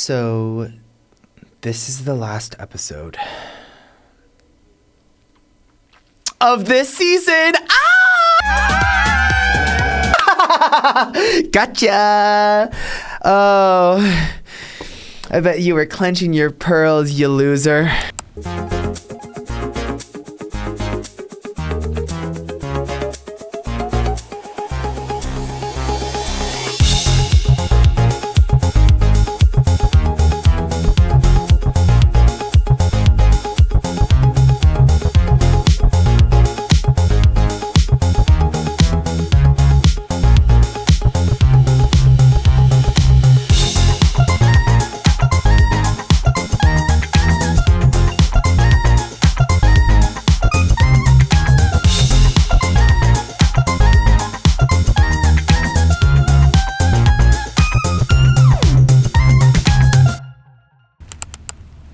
So, this is the last episode of this season. Gotcha. Oh, I bet you were clenching your pearls, you loser.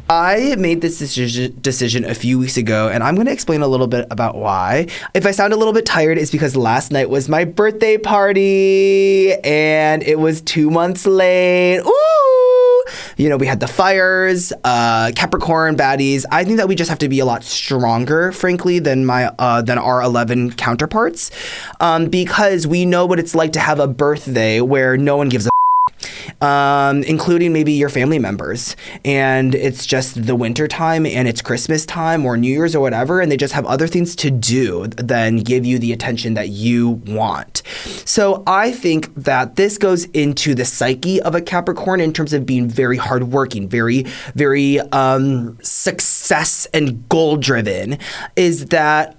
I made this decision a few weeks ago, and I'm going to explain a little bit about why. If I sound a little bit tired, it's because last night was my birthday party, and it was 2 months late. Ooh! You know, we had the fires, Capricorn baddies. I think that we just have to be a lot stronger, frankly, than our 11 counterparts, because we know what it's like to have a birthday where no one gives a including maybe your family members, and it's just the winter time and it's Christmas time or New Year's or whatever, and they just have other things to do than give you the attention that you want. So I think that this goes into the psyche of a Capricorn in terms of being very hardworking, very success and goal driven, is that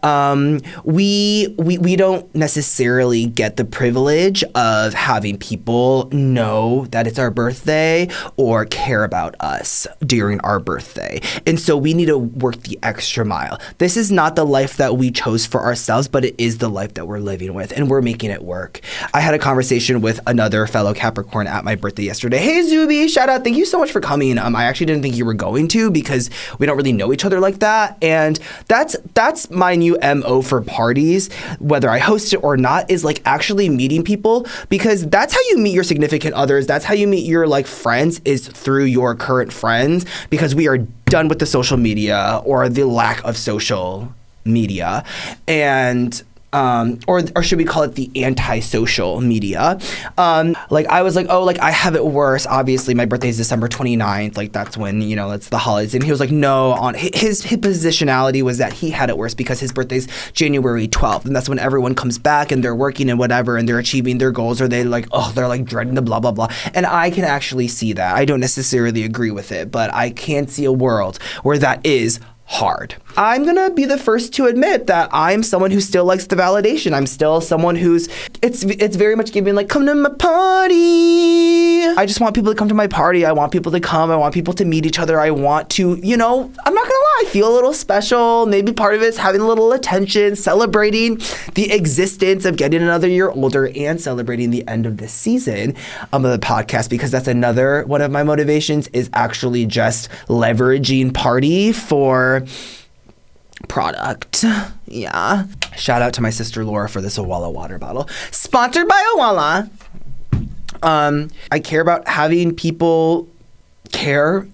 we don't necessarily get the privilege of having people know that it's our birthday or care about us during our birthday. And so we need to work the extra mile. This is not the life that we chose for ourselves, but it is the life that we're living with, and we're making it work. I had a conversation with another fellow Capricorn at my birthday yesterday. Hey, Zuby, shout out. Thank you so much for coming. I actually didn't think you were going to, because we don't really know each other like that. And that's my new MO for parties, whether I host it or not, is like actually meeting people, because that's how you meet your significant others. That's how you meet your like friends, is through your current friends, because we are done with the social media or the lack of social media, and or should we call it the anti-social media? Like I was like, oh, like I have it worse. Obviously, my birthday is December 29th. Like that's when, you know, it's the holidays. And he was like, no, on his positionality was that he had it worse because his birthday's January 12th. And that's when everyone comes back and they're working and whatever, and they're achieving their goals, or they're like dreading the blah, blah, blah. And I can actually see that. I don't necessarily agree with it, but I can see a world where that is hard. I'm gonna be the first to admit that I'm someone who still likes the validation. I'm still someone who's, it's very much giving like, come to my party. I just want people to come to my party. I want people to come. I want people to meet each other. I want to, you know, I'm not gonna lie, I feel a little special. Maybe part of it's having a little attention, celebrating the existence of getting another year older, and celebrating the end of this season of the podcast, because that's another one of my motivations, is actually just leveraging party for product. Yeah. Shout out to my sister Laura for this Owala water bottle. Sponsored by Owala. I care about having people care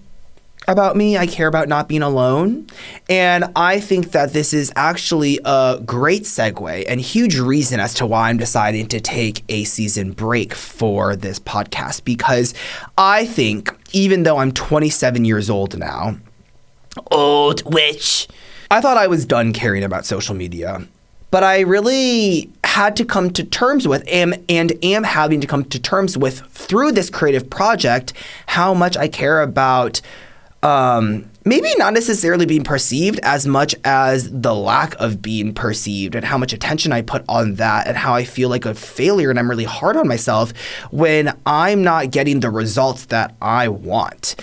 about me. I care about not being alone. And I think that this is actually a great segue and huge reason as to why I'm deciding to take a season break for this podcast, because I think, even though I'm 27 years old now, old witch, I thought I was done caring about social media, but I really had to come to terms with, am having to come to terms with, through this creative project, how much I care about maybe not necessarily being perceived as much as the lack of being perceived, and how much attention I put on that, and how I feel like a failure and I'm really hard on myself when I'm not getting the results that I want.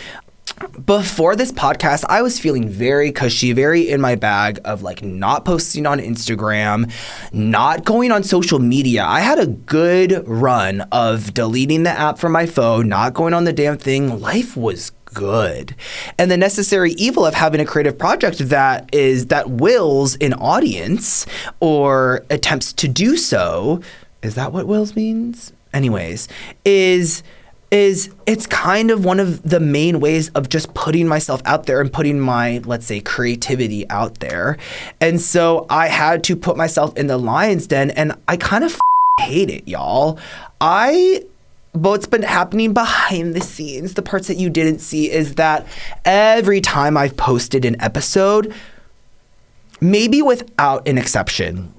Before this podcast, I was feeling very cushy, very in my bag of like not posting on Instagram, not going on social media. I had a good run of deleting the app from my phone, not going on the damn thing. Life was good. And the necessary evil of having a creative project that wills an audience or attempts to do so, is that what wills means? Anyways, is is it's kind of one of the main ways of just putting myself out there and putting my, let's say, creativity out there. And so I had to put myself in the lion's den, and I kind of hate it, y'all. What's been happening behind the scenes, the parts that you didn't see, is that every time I've posted an episode, maybe without an exception,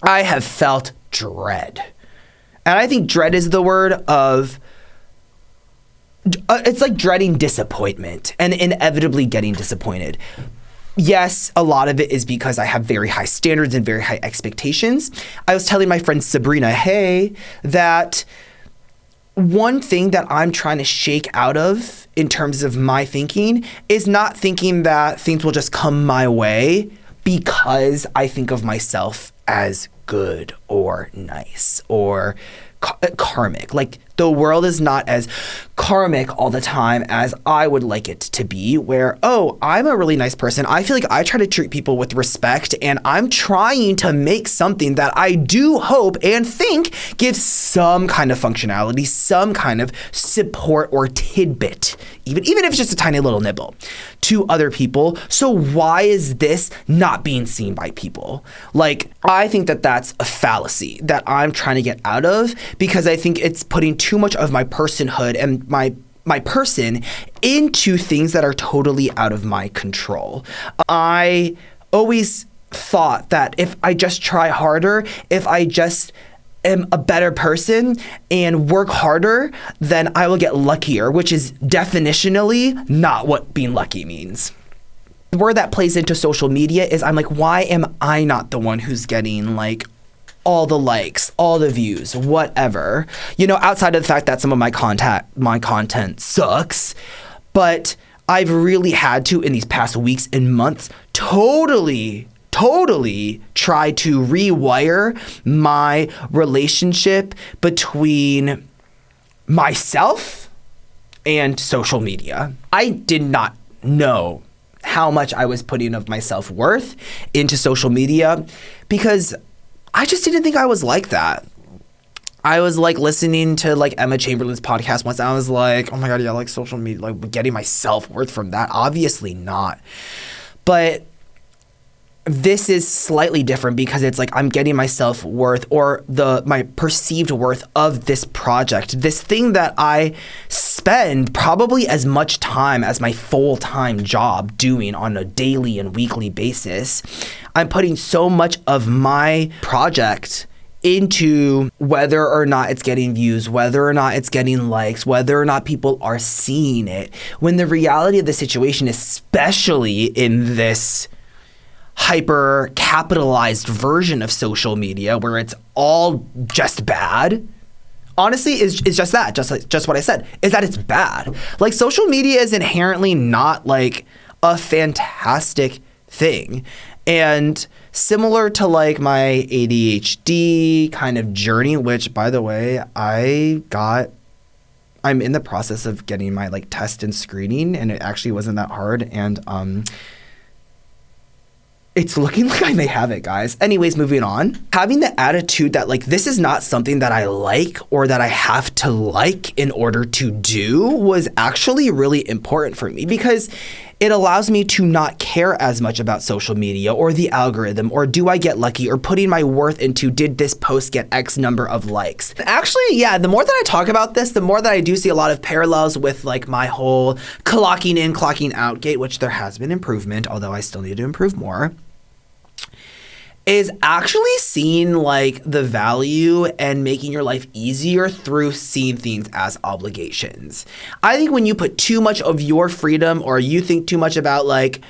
I have felt dread. And I think dread is the word of, it's like dreading disappointment and inevitably getting disappointed. Yes, a lot of it is because I have very high standards and very high expectations. I was telling my friend Sabrina, hey, that one thing that I'm trying to shake out of in terms of my thinking is not thinking that things will just come my way because I think of myself as good or nice or karmic. Like, the world is not as karmic all the time as I would like it to be, where, oh, I'm a really nice person. I feel like I try to treat people with respect, and I'm trying to make something that I do hope and think gives some kind of functionality, some kind of support or tidbit, even if it's just a tiny little nibble, to other people. So why is this not being seen by people? Like, I think that that's a fallacy that I'm trying to get out of, because I think it's putting too much of my personhood and my person into things that are totally out of my control. I always thought that if I just try harder, if I just am a better person and work harder, then I will get luckier, which is definitionally not what being lucky means. Where that plays into social media is I'm like, why am I not the one who's getting like all the likes, all the views, whatever? You know, outside of the fact that some of my content sucks, but I've really had to, in these past weeks and months, totally try to rewire my relationship between myself and social media. I did not know how much I was putting of my self-worth into social media because I just didn't think I was like that. I was like listening to like Emma Chamberlain's podcast once, and I was like, oh my God, yeah, like social media, like getting my self-worth from that? Obviously not. But this is slightly different because it's like I'm getting my self-worth or my perceived worth of this project, this thing that I spend probably as much time as my full-time job doing on a daily and weekly basis. I'm putting so much of my project into whether or not it's getting views, whether or not it's getting likes, whether or not people are seeing it, when the reality of the situation, especially in this hyper capitalized version of social media where it's all just bad, honestly is just that, just what I said, is that it's bad. Like, social media is inherently not like a fantastic thing. And similar to like my ADHD kind of journey, which, by the way, I'm in the process of getting my like test and screening, and it actually wasn't that hard. And it's looking like I may have it, guys. Anyways, moving on. Having the attitude that like this is not something that I like or that I have to like in order to do was actually really important for me, because it allows me to not care as much about social media or the algorithm or do I get lucky or putting my worth into did this post get X number of likes. Actually, yeah, the more that I talk about this, the more that I do see a lot of parallels with like my whole clocking in, clocking out gate, which there has been improvement, although I still need to improve more, is actually seeing like the value and making your life easier through seeing things as obligations. I think when you put too much of your freedom, or you think too much about like,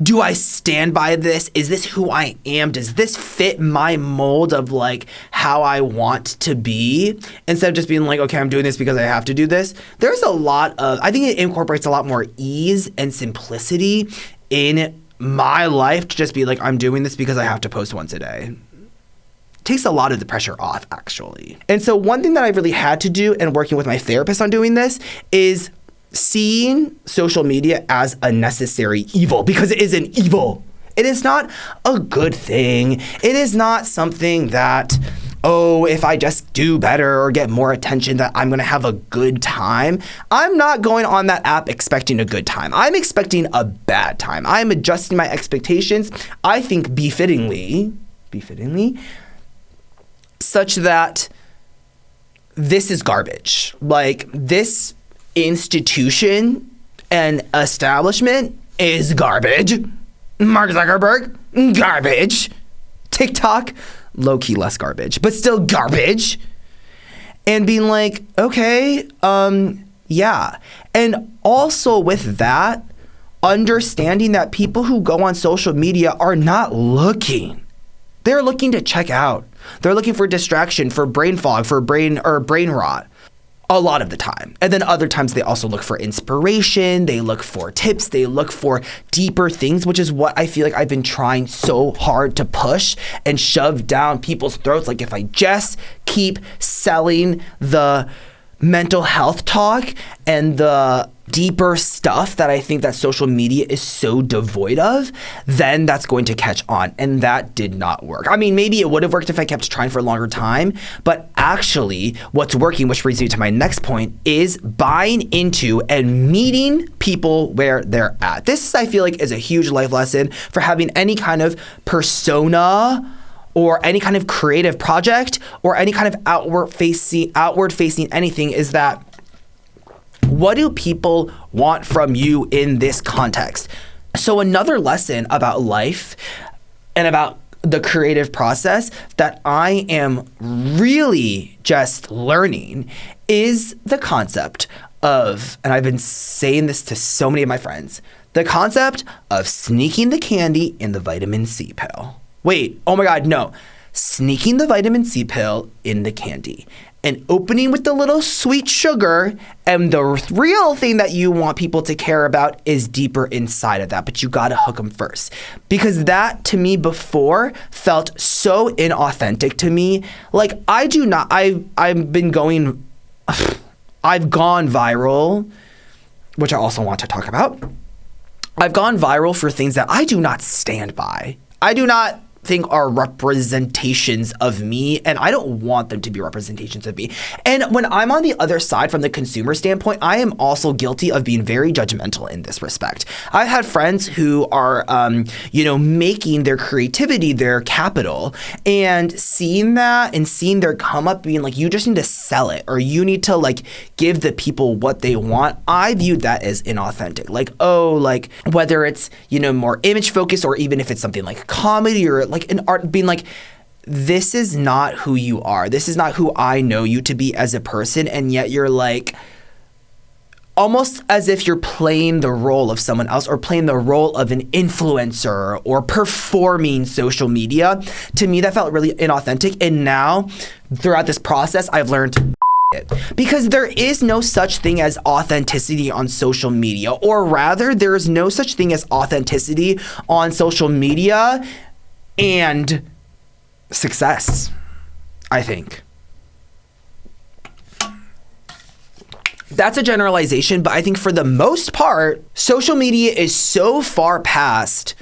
do I stand by this? Is this who I am? Does this fit my mold of like how I want to be? Instead of just being like, okay, I'm doing this because I have to do this. There's a lot of, I think it incorporates a lot more ease and simplicity in my life to just be like, I'm doing this because I have to post once a day. Takes a lot of the pressure off, actually. And so one thing that I really had to do, and working with my therapist on doing this, is seeing social media as a necessary evil, because it is an evil. It is not a good thing. It is not something that oh, if I just do better or get more attention, that I'm going to have a good time. I'm not going on that app expecting a good time. I'm expecting a bad time. I'm adjusting my expectations, I think befittingly, such that this is garbage. Like, this institution and establishment is garbage. Mark Zuckerberg, garbage. TikTok, low-key less garbage, but still garbage. And being like, okay, yeah. And also with that, understanding that people who go on social media are not looking. They're looking to check out. They're looking for distraction, for brain fog, for brain rot. A lot of the time. And then other times they also look for inspiration, they look for tips, they look for deeper things, which is what I feel like I've been trying so hard to push and shove down people's throats. Like, if I just keep selling the mental health talk and the deeper stuff that I think that social media is so devoid of, then that's going to catch on. And that did not work. I mean, maybe it would have worked if I kept trying for a longer time, but actually what's working, which brings me to my next point, is buying into and meeting people where they're at. This, I feel like, is a huge life lesson for having any kind of persona or any kind of creative project or any kind of outward facing anything, is that what do people want from you in this context? So another lesson about life and about the creative process that I am really just learning is the concept of, and I've been saying this to so many of my friends, the concept of sneaking the candy in the vitamin C pill. Wait, oh my God, no. Sneaking the vitamin C pill in the candy and opening with the little sweet sugar, and the real thing that you want people to care about is deeper inside of that, but you gotta hook them first. Because that, to me, before felt so inauthentic to me. Like, I've gone viral, which I also want to talk about. I've gone viral for things that I do not stand by. I do not think are representations of me, and I don't want them to be representations of me. And when I'm on the other side from the consumer standpoint, I am also guilty of being very judgmental in this respect. I've had friends who are, making their creativity their capital, and seeing that and seeing their come up being like, you just need to sell it, or you need to like give the people what they want. I viewed that as inauthentic. Like, oh, like whether it's, more image focused, or even if it's something like comedy or like an art, being like, this is not who you are. This is not who I know you to be as a person. And yet you're like, almost as if you're playing the role of someone else, or playing the role of an influencer, or performing social media. To me, that felt really inauthentic. And now throughout this process, I've learned it. Because there is no such thing as authenticity on social media, or rather there is no such thing as authenticity on social media and success, I think. That's a generalization, but I think for the most part, social media is so far past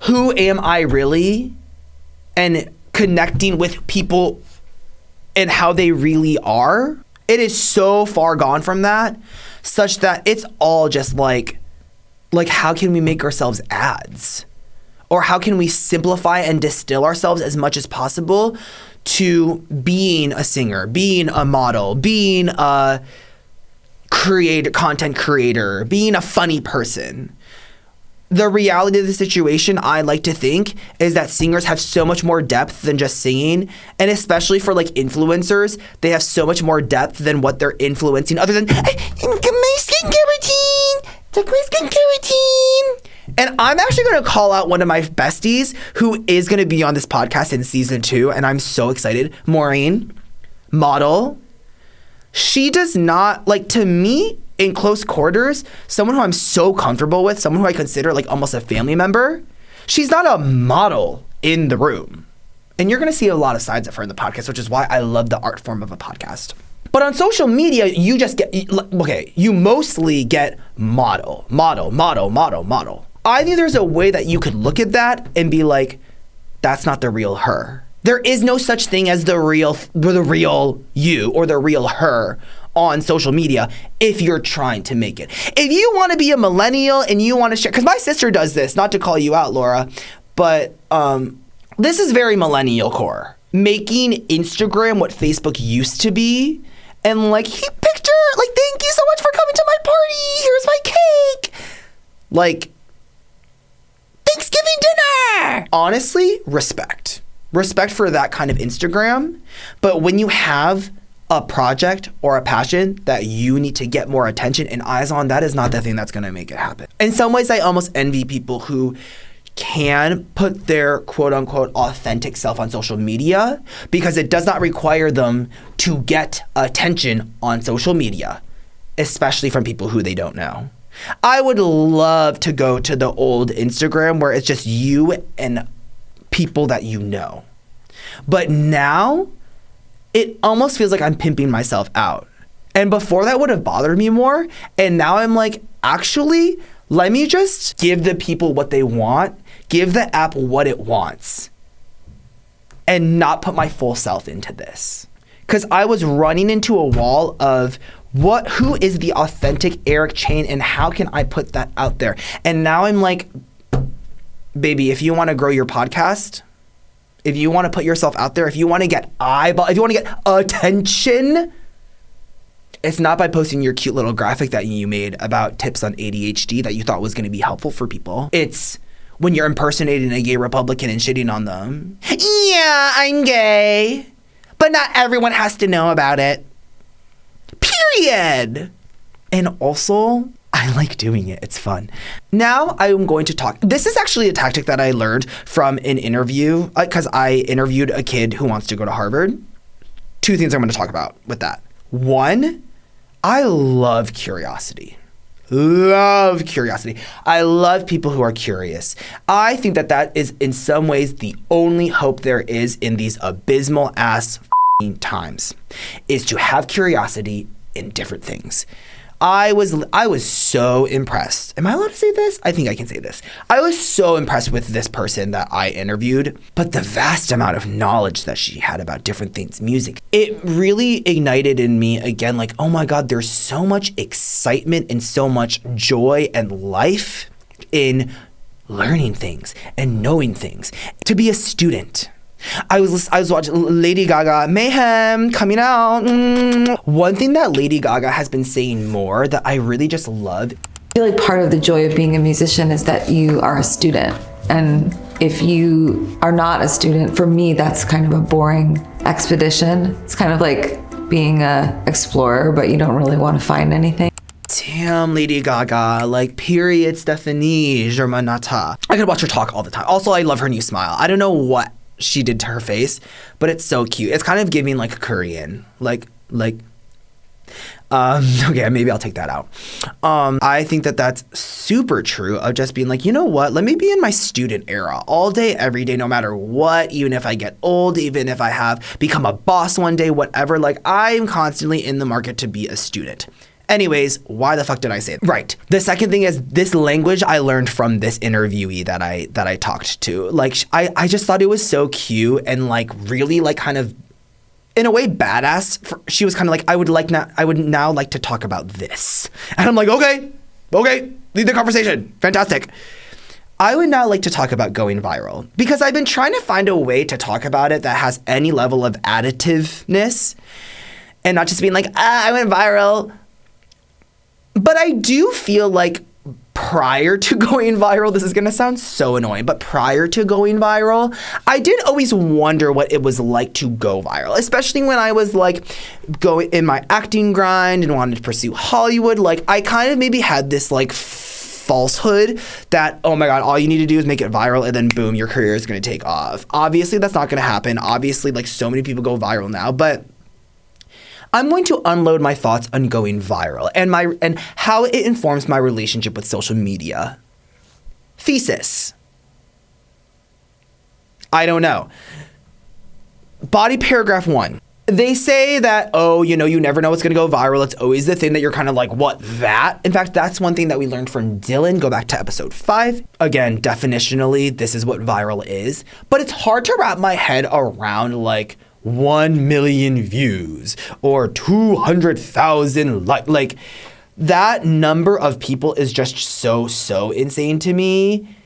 who am I really, and connecting with people and how they really are. It is so far gone from that, such that it's all just like how can we make ourselves ads? Or how can we simplify and distill ourselves as much as possible to being a singer, being a model, being a content creator, being a funny person. The reality of the situation, I like to think, is that singers have so much more depth than just singing. And especially for like influencers, they have so much more depth than what they're influencing, other than my skincare routine. Take my skincare routine. And I'm actually going to call out one of my besties who is going to be on this podcast in season 2. And I'm so excited. Maureen, model. She does not, like, to me, in close quarters, someone who I'm so comfortable with, someone who I consider like almost a family member, she's not a model in the room. And you're going to see a lot of sides of her in the podcast, which is why I love the art form of a podcast. But on social media, you just get, you mostly get model. I think there's a way that you could look at that and be like, that's not the real her. There is no such thing as the real you or the real her on social media if you're trying to make it. If you want to be a millennial and you want to share, because my sister does this, not to call you out, Laura, but this is very millennial core. Making Instagram what Facebook used to be, and like, he picture, like, thank you so much for coming to my party. Here's my cake. Like, Thanksgiving dinner. Honestly, respect. Respect for that kind of Instagram. But when you have a project or a passion that you need to get more attention and eyes on, that is not the thing that's going to make it happen. In some ways, I almost envy people who can put their quote unquote authentic self on social media, because it does not require them to get attention on social media, especially from people who they don't know. I would love to go to the old Instagram where it's just you and people that you know. But now it almost feels like I'm pimping myself out. And before that would have bothered me more. And now I'm like, actually, let me just give the people what they want, give the app what it wants, and not put my full self into this. Because I was running into a wall of who is the authentic Eric Chane and how can I put that out there? And now I'm like, baby, if you want to grow your podcast, if you want to put yourself out there, if you want to get if you want to get attention, it's not by posting your cute little graphic that you made about tips on ADHD that you thought was going to be helpful for people. It's when you're impersonating a gay Republican and shitting on them. Yeah, I'm gay, but not everyone has to know about it. Period. And also, I like doing it. It's fun. Now I am going to talk. This is actually a tactic that I learned from an interview, because I interviewed a kid who wants to go to Harvard. Two things I'm going to talk about with that. One, I love curiosity. Love curiosity. I love people who are curious. I think that that is in some ways the only hope there is in these abysmal ass times, is to have curiosity in different things. I was so impressed. Am I allowed to say this? I think I can say this. I was so impressed with this person that I interviewed, but the vast amount of knowledge that she had about different things, music, it really ignited in me again, like, oh my God, there's so much excitement and so much joy and life in learning things and knowing things. To be a student. I was watching Lady Gaga, Mayhem, coming out. One thing that Lady Gaga has been saying more that I really just love. I feel like part of the joy of being a musician is that you are a student. And if you are not a student, for me, that's kind of a boring expedition. It's kind of like being an explorer, but you don't really want to find anything. Damn, Lady Gaga, like, period, Stephanie, Germanata. I could watch her talk all the time. Also, I love her new smile. I don't know what she did to her face, but it's so cute. It's kind of giving like Korean, okay, maybe I'll take that out. I think that that's super true of just being like, you know what, let me be in my student era all day, every day, no matter what, even if I get old, even if I have become a boss one day, whatever, like, I'm constantly in the market to be a student. Anyways, why the fuck did I say it? Right. The second thing is this language I learned from this interviewee that I talked to. Like, I just thought it was so cute and like really like kind of in a way badass. She was kind of like, I would now like to talk about this. And I'm like, okay, lead the conversation. Fantastic. I would now like to talk about going viral, because I've been trying to find a way to talk about it that has any level of additiveness and not just being like, I went viral. But I do feel like prior to going viral, this is going to sound so annoying, but prior to going viral, I did always wonder what it was like to go viral, especially when I was like going in my acting grind and wanted to pursue Hollywood. Like, I kind of maybe had this like falsehood that, oh my God, all you need to do is make it viral and then boom, your career is going to take off. Obviously, that's not going to happen. Obviously, like, so many people go viral now, but I'm going to unload my thoughts on going viral and how it informs my relationship with social media. Thesis. I don't know. Body paragraph 1. They say that, oh, you know, you never know what's going to go viral. It's always the thing that you're kind of like, what, that? In fact, that's one thing that we learned from Dylan. Go back to episode 5. Again, definitionally, this is what viral is. But it's hard to wrap my head around like 1 million views or 200,000 like that number of people is just so insane to me.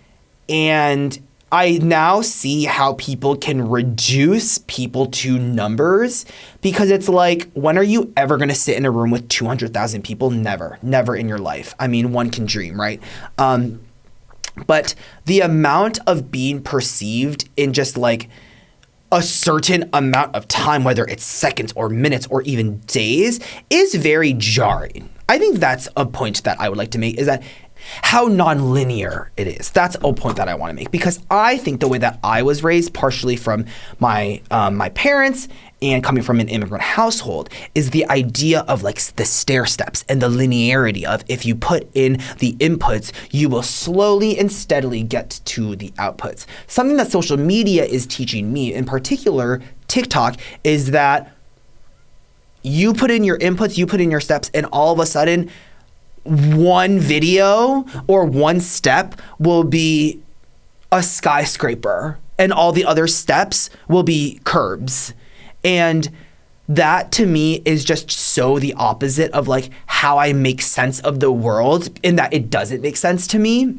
And I now see how people can reduce people to numbers, because it's like, when are you ever going to sit in a room with 200,000 people? Never in your life. I mean, one can dream, right? But the amount of being perceived in just like a certain amount of time, whether it's seconds or minutes or even days, is very jarring. I think that's a point that I would like to make, is that how non-linear it is. That's a point that I want to make, because I think the way that I was raised, partially from my my parents and coming from an immigrant household, is the idea of like the stair steps and the linearity of, if you put in the inputs, you will slowly and steadily get to the outputs. Something that social media is teaching me, in particular TikTok, is that you put in your inputs, you put in your steps, and all of a sudden, one video or one step will be a skyscraper, and all the other steps will be curbs. And that to me is just so the opposite of like how I make sense of the world, in that it doesn't make sense to me.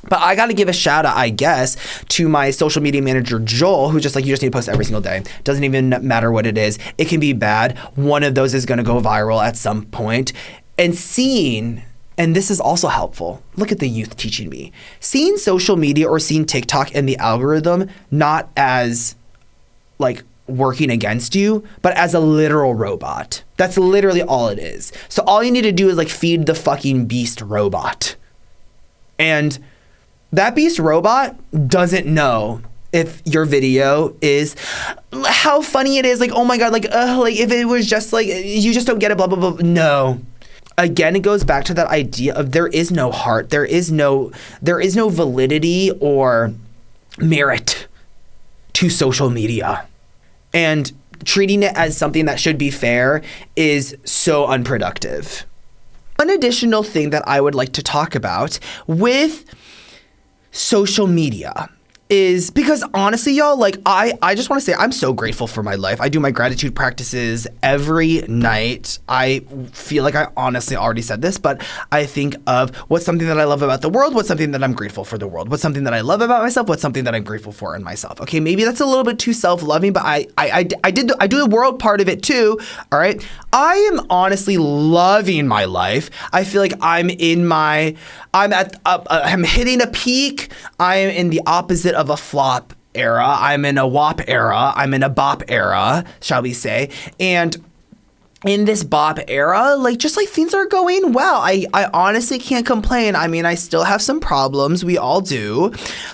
But I got to give a shout out, I guess, to my social media manager, Joel, who's just like, you just need to post every single day. Doesn't even matter what it is. It can be bad. One of those is going to go viral at some point. And seeing, and this is also helpful, look at the youth teaching me, seeing social media or seeing TikTok and the algorithm not as like working against you, but as a literal robot. That's literally all it is. So all you need to do is like feed the fucking beast robot. And that beast robot doesn't know if your video is how funny it is. Like, oh my God, like if it was just like, you just don't get it, blah, blah, blah. No. Again, it goes back to that idea of there is no heart. There is no validity or merit to social media. And treating it as something that should be fair is so unproductive. One additional thing that I would like to talk about with social media is, because honestly, y'all, like I just want to say I'm so grateful for my life. I do my gratitude practices every night. I feel like I honestly already said this, but I think of what's something that I love about the world, what's something that I'm grateful for the world, what's something that I love about myself, what's something that I'm grateful for in myself. Okay, maybe that's a little bit too self-loving, but I do the world part of it too. All right, I am honestly loving my life. I feel like I'm hitting a peak. I am in the opposite of a flop era. I'm in a WAP era. I'm in a BOP era, shall we say. And in this BOP era, like, just like things are going well. I honestly can't complain. I mean, I still have some problems. We all do.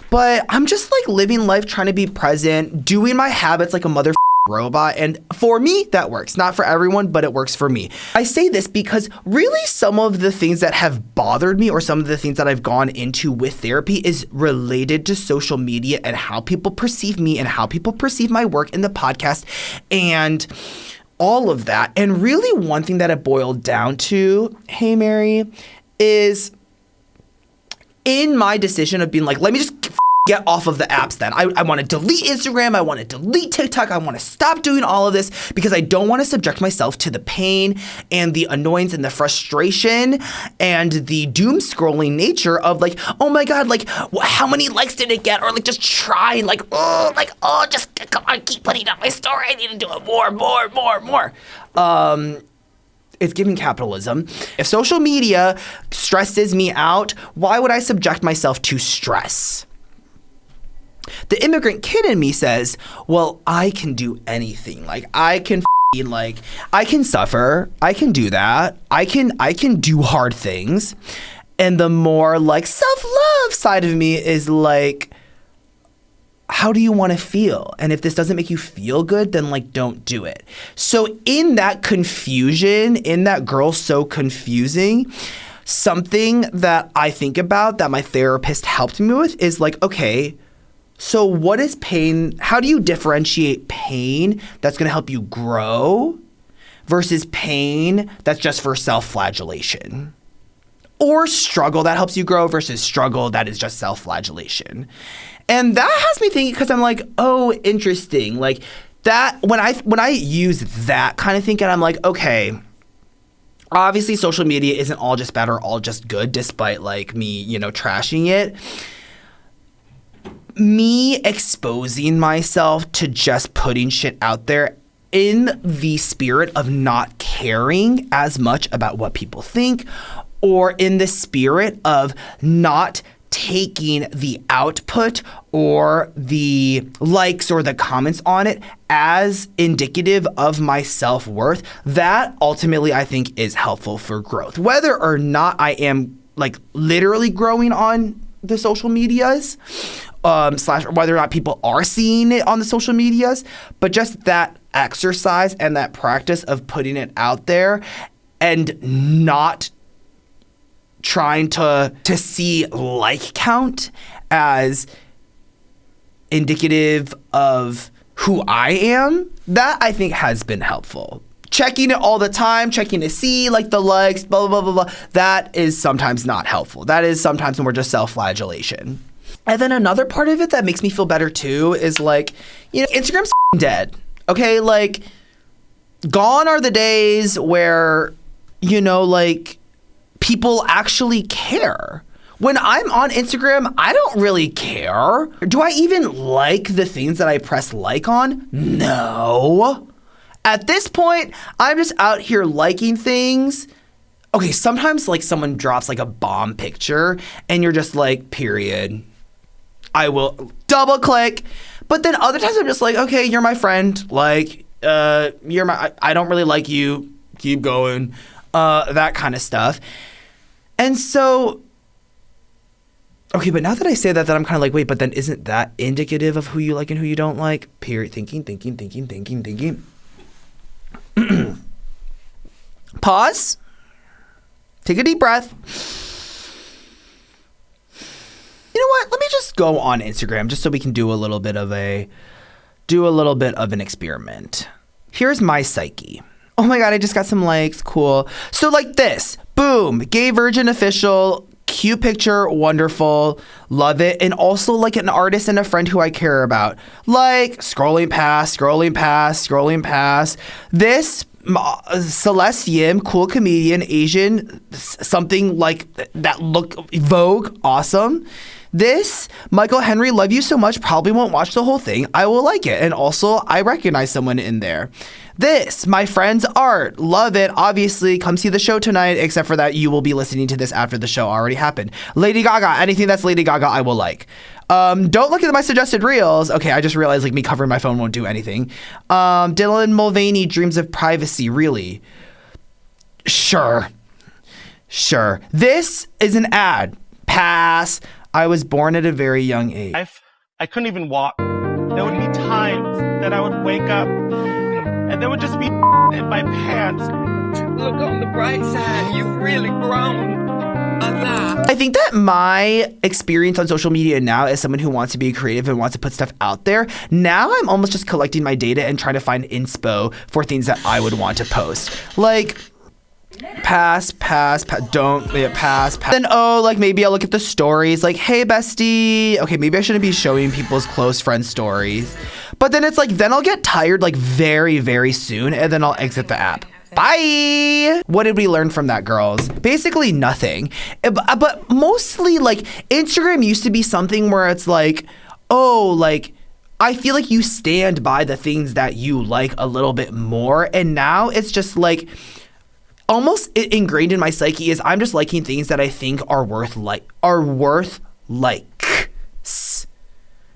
But I'm just like living life, trying to be present, doing my habits like a mother robot, and for me that works. Not for everyone, but it works for me. I say this because really some of the things that have bothered me, or some of the things that I've gone into with therapy, is related to social media and how people perceive me and how people perceive my work in the podcast and all of that. And really one thing that it boiled down to, hey Mary, is in my decision of being like, let me just get off of the apps then. I want to delete Instagram. I want to delete TikTok. I want to stop doing all of this because I don't want to subject myself to the pain and the annoyance and the frustration and the doom scrolling nature of like, oh my God, like how many likes did it get? Or like just trying like, just come on, keep putting up my story. I need to do it more. It's giving capitalism. If social media stresses me out, why would I subject myself to stress? The immigrant kid in me says, well, I can do anything. Like I can suffer. I can do that. I can do hard things. And the more like self-love side of me is like, how do you want to feel? And if this doesn't make you feel good, then like don't do it. So in that confusion, in that girl so confusing, something that I think about that my therapist helped me with is like, okay, So what is pain? How do you differentiate pain that's going to help you grow versus pain that's just for self-flagellation? Or struggle that helps you grow versus struggle that is just self-flagellation? And that has me thinking, because I'm like, oh, interesting. Like that, when I use that kind of thinking, I'm like, okay, obviously social media isn't all just bad or all just good, despite like me, trashing it. Me exposing myself to just putting shit out there in the spirit of not caring as much about what people think, or in the spirit of not taking the output or the likes or the comments on it as indicative of my self-worth, that ultimately I think is helpful for growth. Whether or not I am like literally growing on the social medias, slash whether or not people are seeing it on the social medias, but just that exercise and that practice of putting it out there and not trying to see like count as indicative of who I am, that I think has been helpful. Checking it all the time, checking to see like the likes, blah, blah, blah, blah, blah, that is sometimes not helpful. That is sometimes more just self-flagellation. And then another part of it that makes me feel better too is like, Instagram's dead. Okay, like gone are the days where, like people actually care. When I'm on Instagram, I don't really care. Do I even like the things that I press like on? No. At this point, I'm just out here liking things. Okay, sometimes like someone drops like a bomb picture and you're just like, period. I will double click. But then other times I'm just like, okay, you're my friend. Like, I don't really like you. Keep going. That kind of stuff. And so, okay, but now that I say that I'm kind of like, wait, but then isn't that indicative of who you like and who you don't like? Period. Thinking. Pause. Take a deep breath. You know what? Let me just go on Instagram just so we can do a little bit of an experiment. Here's my psyche. Oh my God, I just got some likes. Cool. So like this, boom, gay virgin official, cute picture, wonderful, love it. And also like an artist and a friend who I care about. Like scrolling past. This Celeste Yim, cool comedian, Asian, something like that look Vogue, awesome. This, Michael Henry, love you so much, probably won't watch the whole thing. I will like it. And also, I recognize someone in there. This, my friend's art, love it. Obviously, come see the show tonight, except for that you will be listening to this after the show already happened. Lady Gaga, anything that's Lady Gaga, I will like. Don't look at my suggested reels. Okay, I just realized like me covering my phone won't do anything. Dylan Mulvaney, dreams of privacy, really? Sure. This is an ad. Pass. I was born at a very young age. I couldn't even walk. There would be times that I would wake up and there would just be in my pants. Look on the bright side, you've really grown a lot. I think that my experience on social media now as someone who wants to be creative and wants to put stuff out there, now I'm almost just collecting my data and trying to find inspo for things that I would want to post. Like, pass. Then, like maybe I'll look at the stories like, hey, bestie. Okay, maybe I shouldn't be showing people's close friends stories. But then it's like, then I'll get tired like very, very soon and then I'll exit the app. Bye. What did we learn from that, girls? Basically nothing. But mostly like Instagram used to be something where it's like, oh, like I feel like you stand by the things that you like a little bit more. And now it's just like, almost ingrained in my psyche is I'm just liking things that I think are worth likes.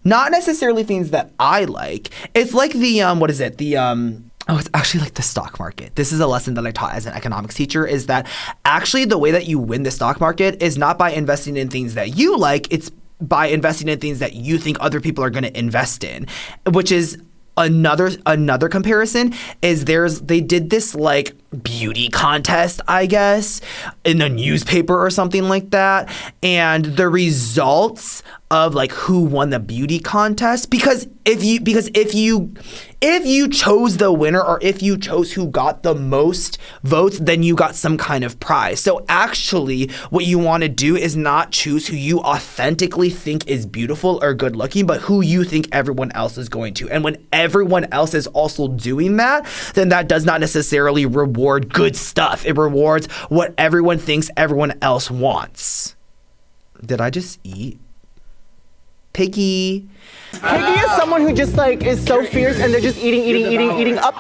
Not necessarily things that I like. It's like the it's actually like the stock market. This is a lesson that I taught as an economics teacher, is that actually the way that you win the stock market is not by investing in things that you like, it's by investing in things that you think other people are going to invest in, which is another comparison is they did this like beauty contest, I guess, in a newspaper or something like that. And the results of like who won the beauty contest, because if you chose the winner, or if you chose who got the most votes, then you got some kind of prize. So actually what you want to do is not choose who you authentically think is beautiful or good looking, but who you think everyone else is going to. And when everyone else is also doing that, then that does not necessarily reward good stuff. It rewards what everyone thinks everyone else wants. Did I just eat? Piggy. Piggy is someone who just like is so fierce and they're just eating up.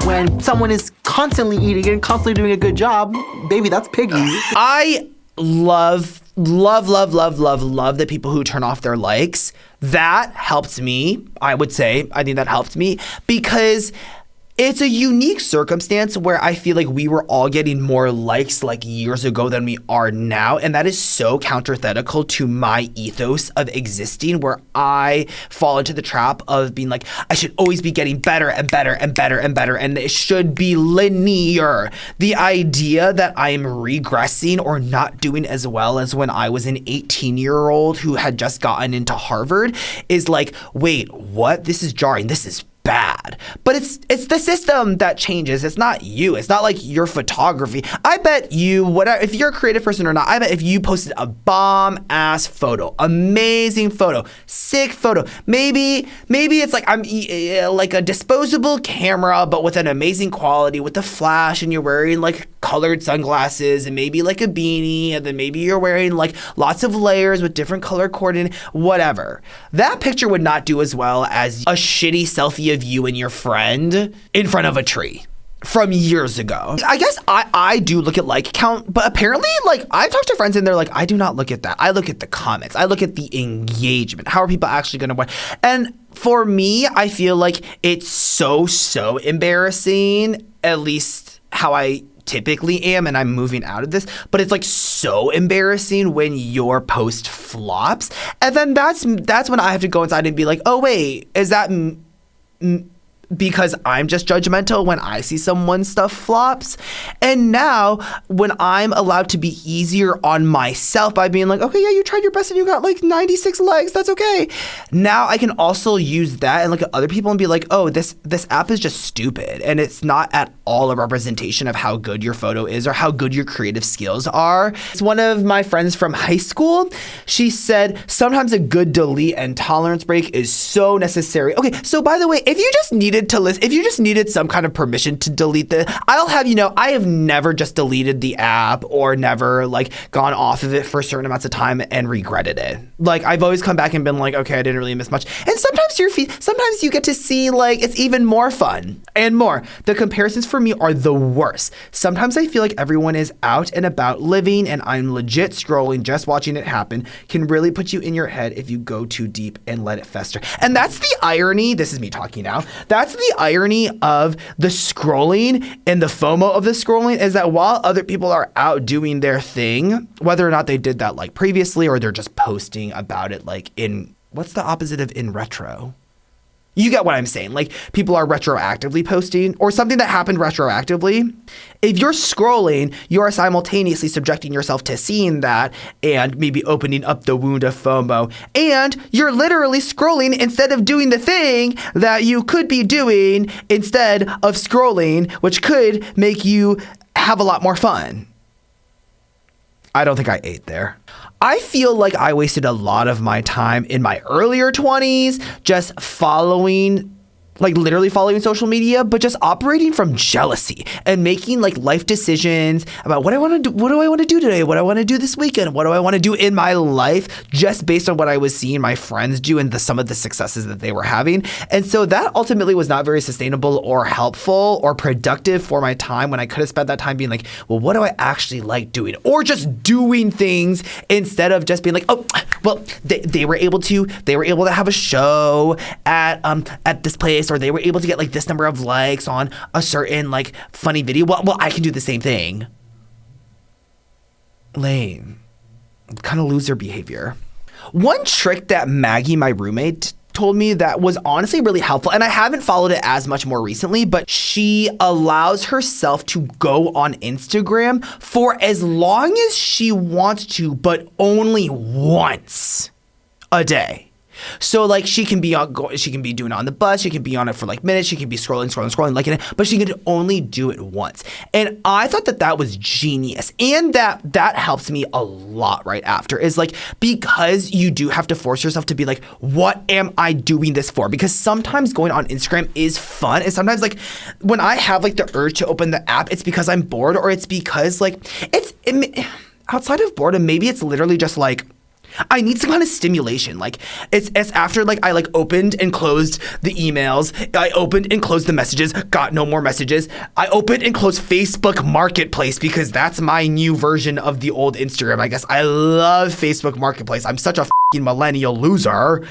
When someone is constantly eating and constantly doing a good job, baby, that's Piggy. I love the people who turn off their likes. That helped me, I would say. I think that helped me because it's a unique circumstance where I feel like we were all getting more likes like years ago than we are now. And that is so counterthetical to my ethos of existing, where I fall into the trap of being like, I should always be getting better and better and better and better. And it should be linear. The idea that I am regressing or not doing as well as when I was an 18-year-old who had just gotten into Harvard is like, wait, what? This is jarring. This is bad. But it's the system that changes. It's not you. It's not like your photography. I bet you, whatever, if you're a creative person or not, I bet if you posted a bomb ass photo, amazing photo, sick photo, maybe it's like I'm like a disposable camera, but with an amazing quality, with the flash, and you're wearing like colored sunglasses and maybe like a beanie, and then maybe you're wearing like lots of layers with different color coordinating, whatever. That picture would not do as well as a shitty selfie of you and your friend in front of a tree from years ago. I guess I do look at like count, but apparently like I've talked to friends and they're like, I do not look at that. I look at the comments. I look at the engagement. How are people actually going to watch? And for me, I feel like it's so embarrassing, at least how I typically am, and I'm moving out of this, but it's like so embarrassing when your post flops. And then that's when I have to go inside and be like, oh wait, is that because I'm just judgmental when I see someone's stuff flops? And now when I'm allowed to be easier on myself by being like, okay, yeah, you tried your best and you got like 96 likes, that's okay. Now I can also use that and look at other people and be like, oh, this app is just stupid, and it's not at all a representation of how good your photo is or how good your creative skills are. It's one of my friends from high school. She said sometimes a good delete and tolerance break is so necessary. Okay, so by the way, if you just needed some kind of permission to delete I'll have you know, I have never just deleted the app or never like gone off of it for certain amounts of time and regretted it. Like I've always come back and been like, okay, I didn't really miss much. And sometimes you get to see like it's even more fun and more. The comparisons for me are the worst. Sometimes I feel like everyone is out and about living and I'm legit scrolling, just watching it happen can really put you in your head if you go too deep and let it fester. And that's the irony. This is me talking now. That's the irony of the scrolling and the FOMO of the scrolling, is that while other people are out doing their thing, whether or not they did that like previously or they're just posting about it like in, what's the opposite of in retro? You get what I'm saying. Like people are retroactively posting or something that happened retroactively. If you're scrolling, you are simultaneously subjecting yourself to seeing that and maybe opening up the wound of FOMO. And you're literally scrolling instead of doing the thing that you could be doing instead of scrolling, which could make you have a lot more fun. I don't think I ate there. I feel like I wasted a lot of my time in my earlier 20s just literally following social media, but just operating from jealousy and making like life decisions about what do I want to do today? What do I want to do this weekend? What do I want to do in my life, just based on what I was seeing my friends do and some of the successes that they were having. And so that ultimately was not very sustainable or helpful or productive for my time, when I could have spent that time being like, well, what do I actually like doing? Or just doing things instead of just being like, oh, well, they were able to have a show at this place, or they were able to get like this number of likes on a certain like funny video. Well, I can do the same thing. Lame. Kind of loser behavior. One trick that Maggie, my roommate, told me that was honestly really helpful, and I haven't followed it as much more recently, but she allows herself to go on Instagram for as long as she wants to, but only once a day. So like she can be doing it on the bus, she can be on it for like minutes, she can be scrolling like it, but she can only do it once. And I thought that was genius, and that helps me a lot right after, is like, because you do have to force yourself to be like, what am I doing this for? Because sometimes going on Instagram is fun, and sometimes like when I have like the urge to open the app, it's because I'm bored, or it's because like outside of boredom, maybe it's literally just like I need some kind of stimulation. Like it's after like I like opened and closed the emails, I opened and closed the messages, got no more messages. I opened and closed Facebook Marketplace because that's my new version of the old Instagram. I guess I love Facebook Marketplace. I'm such a fucking millennial loser.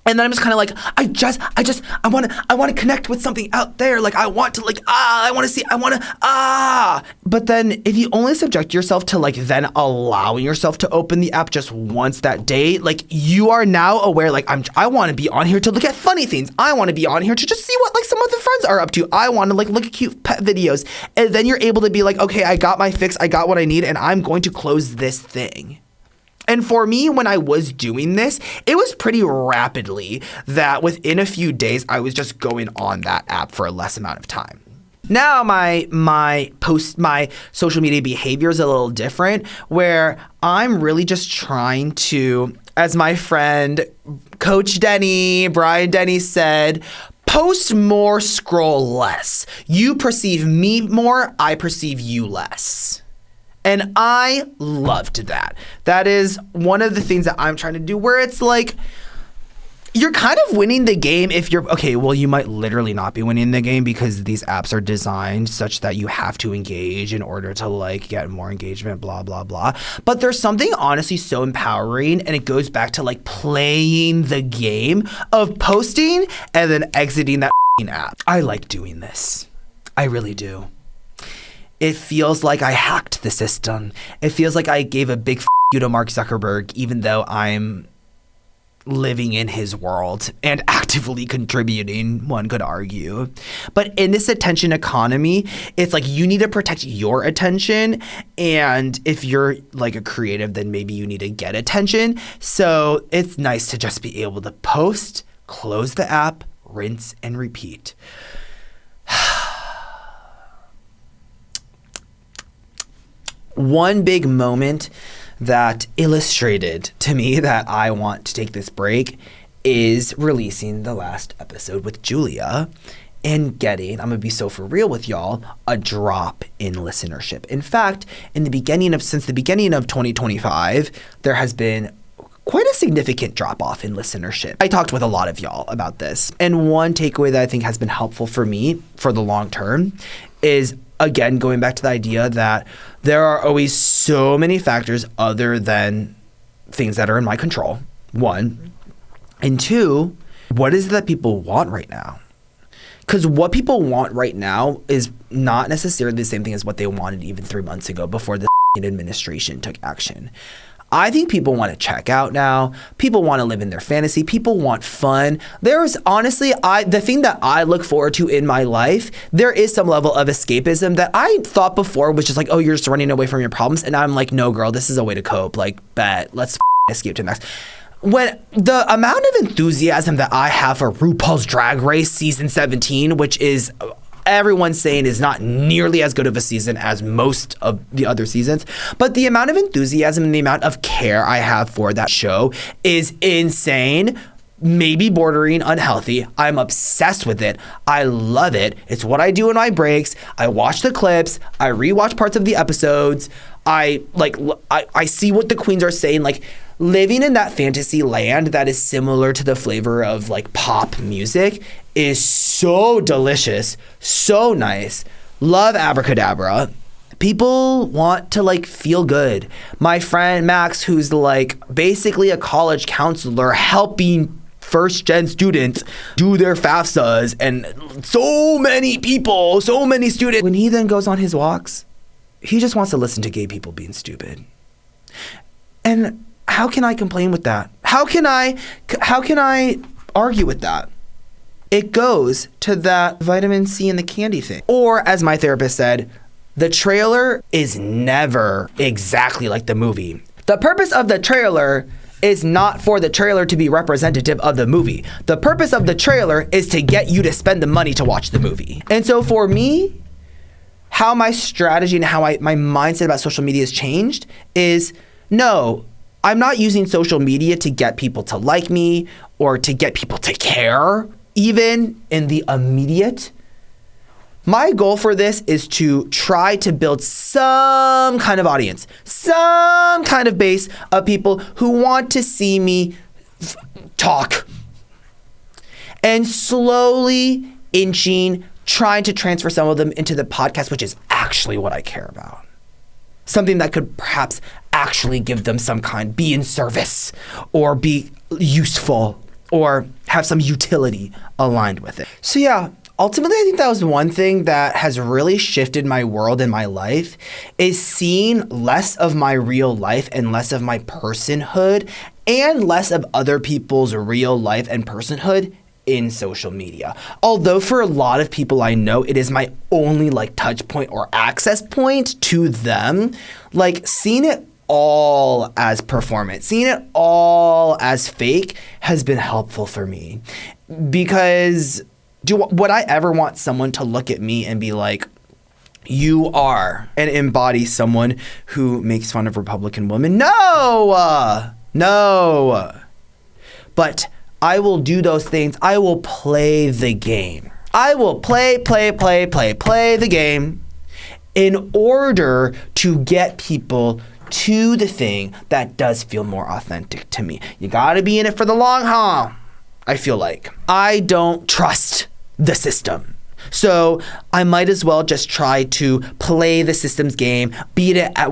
And then I'm just kind of like, I want to connect with something out there. Like I want to But then if you only subject yourself to like then allowing yourself to open the app just once that day, like you are now aware, like I want to be on here to look at funny things. I want to be on here to just see what like some other friends are up to. I want to like look at cute pet videos. And then you're able to be like, okay, I got my fix. I got what I need, and I'm going to close this thing. And for me, when I was doing this, it was pretty rapidly that within a few days, I was just going on that app for a less amount of time. Now my social media behavior is a little different, where I'm really just trying to, as my friend Coach Brian Denny said, post more, scroll less. You perceive me more, I perceive you less. And I loved that. That is one of the things that I'm trying to do, where it's like, you're kind of winning the game if you're, okay, well, you might literally not be winning the game because these apps are designed such that you have to engage in order to like get more engagement, blah, blah, blah. But there's something honestly so empowering, and it goes back to like playing the game of posting and then exiting that app. I like doing this. I really do. It feels like I hacked the system. It feels like I gave a big you to Mark Zuckerberg, even though I'm living in his world and actively contributing, one could argue. But in this attention economy, it's like you need to protect your attention. And if you're like a creative, then maybe you need to get attention. So it's nice to just be able to post, close the app, rinse and repeat. One big moment that illustrated to me that I want to take this break is releasing the last episode with Julia and getting, I'm gonna be so for real with y'all, a drop in listenership. In fact, since the beginning of 2025, there has been quite a significant drop off in listenership. I talked with a lot of y'all about this, and one takeaway that I think has been helpful for me for the long term is, again, going back to the idea that there are always so many factors other than things that are in my control, one. And two, what is it that people want right now? Because what people want right now is not necessarily the same thing as what they wanted even 3 months ago before the administration took action. I think people want to check out now. People want to live in their fantasy. People want fun. There is honestly, the thing that I look forward to in my life, there is some level of escapism that I thought before was just like, oh, you're just running away from your problems. And I'm like, no, girl, this is a way to cope. Like, bet, let's escape to the next. When the amount of enthusiasm that I have for RuPaul's Drag Race season 17, which is everyone's saying is not nearly as good of a season as most of the other seasons, but the amount of enthusiasm and the amount of care I have for that show is insane. Maybe bordering unhealthy. I'm obsessed with it. I love it. It's what I do in my breaks. I watch the clips. I rewatch parts of the episodes. I see what the queens are saying. Like, living in that fantasy land that is similar to the flavor of like pop music is so delicious, so nice. Love Abracadabra. People want to like feel good. My friend Max, who's like basically a college counselor helping first gen students do their FAFSAs, and so many people, so many students. When he then goes on his walks, he just wants to listen to gay people being stupid. And how can I complain with that? How can I argue with that? It goes to that vitamin C in the candy thing. Or as my therapist said, the trailer is never exactly like the movie. The purpose of the trailer is not for the trailer to be representative of the movie. The purpose of the trailer is to get you to spend the money to watch the movie. And so for me, how my strategy and how my mindset about social media has changed is, no, I'm not using social media to get people to like me or to get people to care, even in the immediate. My goal for this is to try to build some kind of audience, some kind of base of people who want to see me talk. And slowly trying to transfer some of them into the podcast, which is actually what I care about. Something that could perhaps actually give them be in service or be useful or have some utility aligned with it. So yeah, ultimately, I think that was one thing that has really shifted my world and my life, is seeing less of my real life and less of my personhood and less of other people's real life and personhood in social media. Although for a lot of people I know, it is my only touch point or access point to them, seeing it all as performance, seeing it all as fake has been helpful for me. Because would I ever want someone to look at me and be like, you are, and embody someone who makes fun of Republican women? No. But I will do those things. I will play the game. I will play the game in order to get people to the thing that does feel more authentic to me. You gotta be in it for the long haul, I feel like. I don't trust the system. So I might as well just try to play the system's game, beat it beat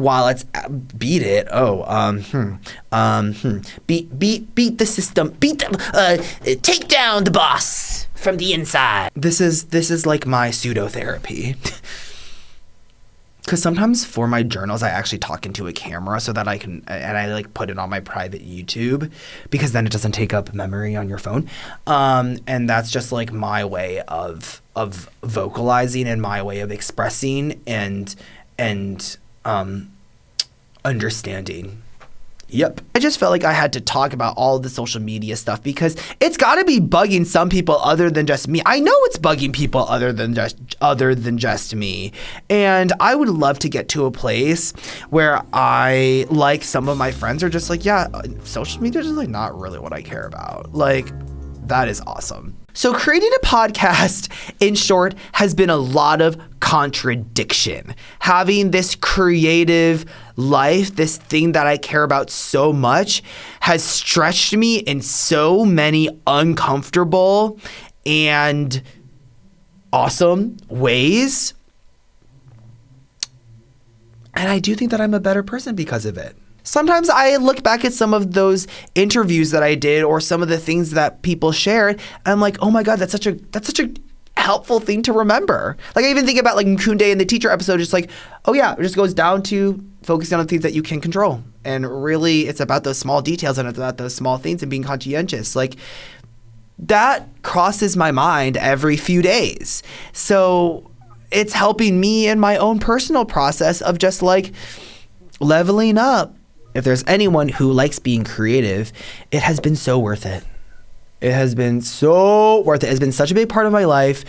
the system, take down the boss from the inside. This is like my pseudo therapy. Because sometimes for my journals, I actually talk into a camera so that I can, and I put it on my private YouTube, because then it doesn't take up memory on your phone. And that's just my way of vocalizing and my way of expressing and understanding. Yep. I just felt like I had to talk about all the social media stuff because it's got to be bugging some people other than just me. I know it's bugging people other than just me. And I would love to get to a place where some of my friends are just yeah, social media is just not really what I care about. That is awesome. So creating a podcast, in short, has been a lot of contradiction. Having this creative life, this thing that I care about so much, has stretched me in so many uncomfortable and awesome ways. And I do think that I'm a better person because of it. Sometimes I look back at some of those interviews that I did or some of the things that people shared, and I'm like, oh my God, that's such a helpful thing to remember. I even think about Kunde in the teacher episode, just oh yeah, it just goes down to focusing on the things that you can control. And really, it's about those small details and it's about those small things and being conscientious. That crosses my mind every few days. So it's helping me in my own personal process of just leveling up. If there's anyone who likes being creative, it has been so worth it. It has been so worth it. It's been such a big part of my life.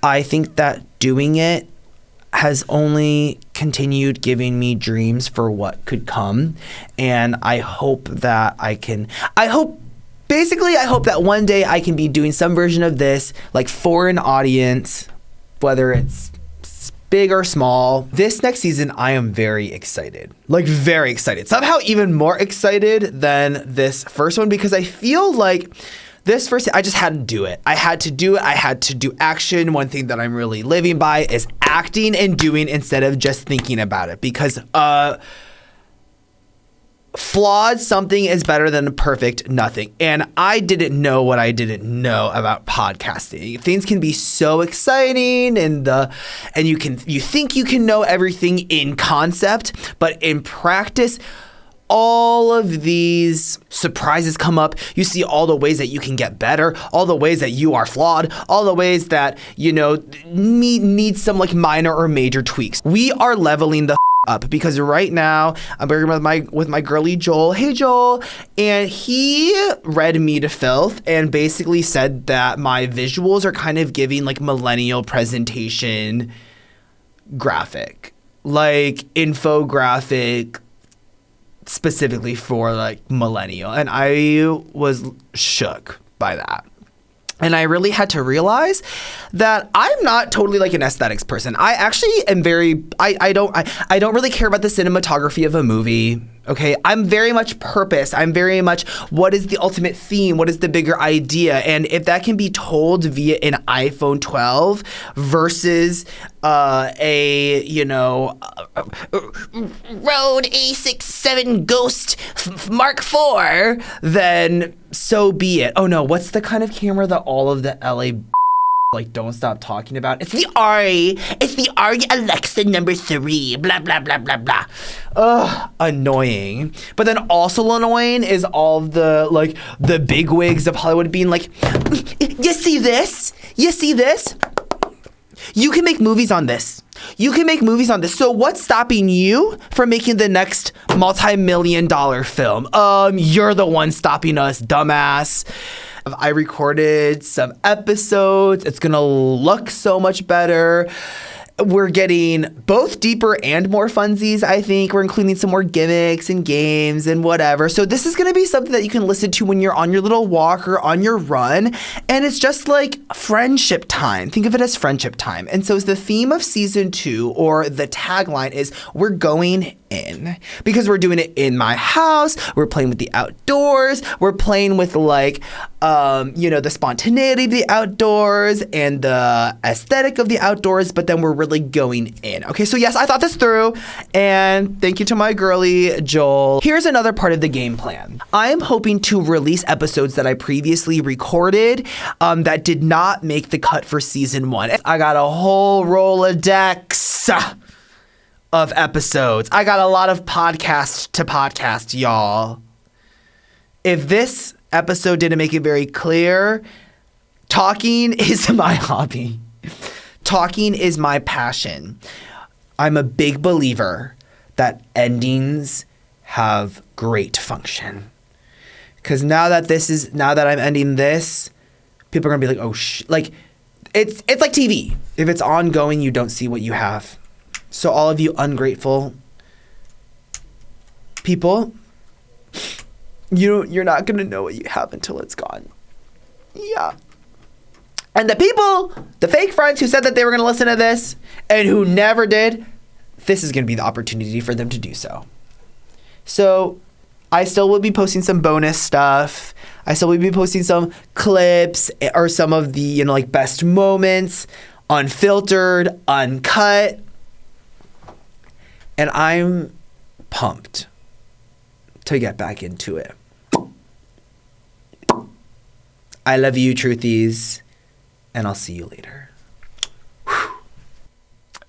I think that doing it has only continued giving me dreams for what could come. And I hope that I hope that one day I can be doing some version of this, for an audience, whether it's big or small. This next season, I am very excited. Very excited. Somehow even more excited than this first one, because I feel this first, I just had to do it. I had to do it. I had to do action. One thing that I'm really living by is acting and doing instead of just thinking about it, because flawed something is better than a perfect nothing. And I didn't know what I didn't know about podcasting. Things can be so exciting and you think you can know everything in concept, but in practice, all of these surprises come up. You see all the ways that you can get better, all the ways that you are flawed, all the ways that, you know, need some like minor or major tweaks. We are leveling the up because right now I'm working with my girly Joel. Hey Joel. And he read me to filth and basically said that my visuals are kind of giving like millennial presentation graphic, like infographic specifically for like millennial. And I was shook by that. And I really had to realize that I'm not totally like an aesthetics person. I actually am I don't really care about the cinematography of a movie. Okay, I'm very much purpose. I'm very much what is the ultimate theme? What is the bigger idea? And if that can be told via an iPhone 12 versus a, you know, Rode A67 Ghost Mark IV, then so be it. Oh no, what's the kind of camera that all of the LA like don't stop talking about? It's the Ari. It's the Ari Alexa #3. Blah blah blah blah blah. Ugh, annoying. But then also annoying is all of the like the bigwigs of Hollywood being like, you see this? You see this? You can make movies on this. You can make movies on this. So what's stopping you from making the next multi-million-dollar film? You're the one stopping us, dumbass. I recorded some episodes. It's gonna look so much better. We're getting both deeper and more funsies, I think. We're including some more gimmicks and games and whatever. So this is going to be something that you can listen to when you're on your little walk or on your run. And it's just like friendship time. Think of it as friendship time. And so the theme of season 2, or the tagline, is we're going in. Because we're doing it in my house. We're playing with the outdoors. We're playing with like, you know, the spontaneity of the outdoors and the aesthetic of the outdoors. But then we're really going in. Okay, so yes, I thought this through, and thank you to my girly Joel. Here's another part of the game plan. I am hoping to release episodes that I previously recorded that did not make the cut for season 1. I got a whole Rolodex of episodes. I got a lot of podcast to podcast, y'all. If this episode didn't make it very clear, talking is my hobby. Talking is my passion. I'm a big believer that endings have great function. Because now that I'm ending this, people are gonna be like, oh like it's like TV. If it's ongoing, you don't see what you have. So all of you ungrateful people, you're not gonna know what you have until it's gone. Yeah. And the people, the fake friends who said that they were going to listen to this and who never did, this is going to be the opportunity for them to do so. So I still will be posting some bonus stuff. I still will be posting some clips or some of the, you know, like best moments, unfiltered, uncut. And I'm pumped to get back into it. I love you, truthies. And I'll see you later. Whew.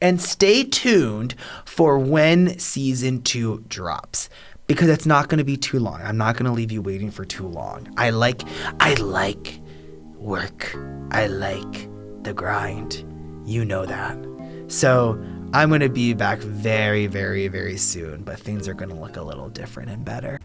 And stay tuned for when season 2 drops, because it's not going to be too long. I'm not going to leave you waiting for too long. I like work. I like the grind. You know that. So I'm going to be back very, very, very soon, but things are going to look a little different and better.